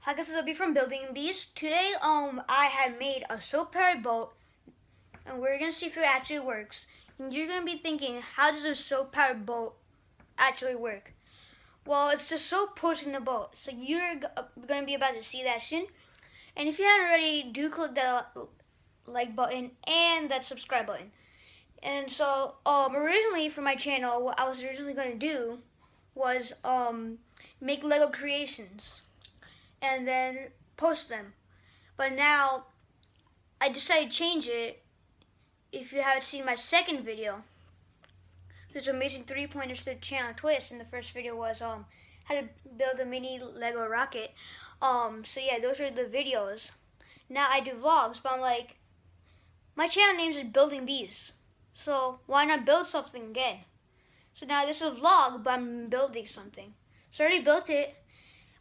Hi guys, I'll be from Building Bees. Today, I have made a soap-powered boat, and we're gonna see if it actually works. And you're gonna be thinking, how does a soap-powered boat actually work? Well, it's the soap pushing the boat, so you're gonna be about to see that soon. And if you haven't already, do click that like button and that subscribe button. And so, originally for my channel, what I was originally gonna do was make Lego creations and then post them. But now I decided to change it. If you haven't seen my second video, there's an amazing 3-pointers to the channel twist, and the first video was how to build a mini Lego rocket. So yeah, those are the videos. Now I do vlogs, but I'm like, my channel name is Building Bees, so why not build something again? So now this is a vlog, but I'm building something. So I already built it.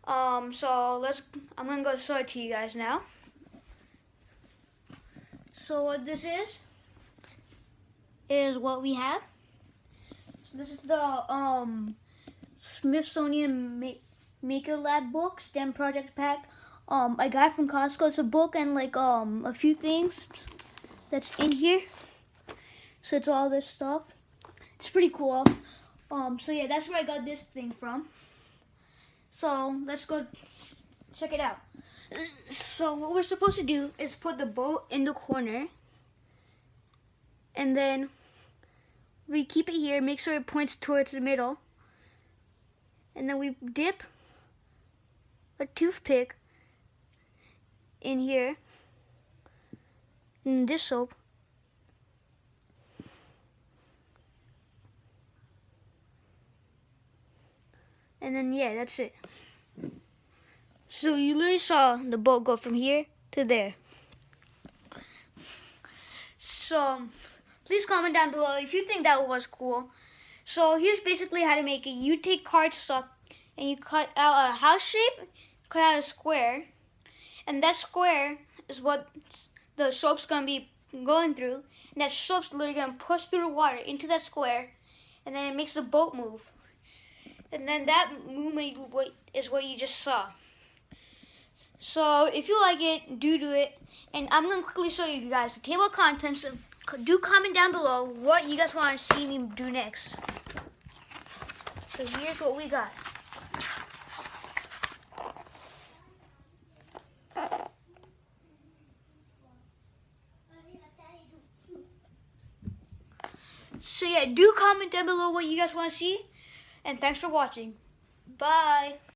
So I'm gonna go show it to you guys now. So what this is what we have. So this is the Smithsonian Maker Lab book, STEM project pack. I got from Costco. It's a book and like a few things that's in here. So it's all this stuff. It's pretty cool. So yeah, that's where I got this thing from. So let's go check it out. So what we're supposed to do is put the boat in the corner, and then we keep it here, make sure it points towards the middle, and then we dip a toothpick in here, in this soap, and then yeah, that's it. So you literally saw the boat go from here to there. So please comment down below if you think that was cool. So here's basically how to make it. You take cardstock and you cut out a house shape, cut out a square, and that square is what the soap's gonna be going through, and that soap's literally gonna push through the water into that square, and then it makes the boat move. And then that movement is what you just saw. So if you like it, do it. And I'm going to quickly show you guys the table of contents. And do comment down below what you guys want to see me do next. So here's what we got. So yeah, do comment down below what you guys want to see. And thanks for watching. Bye.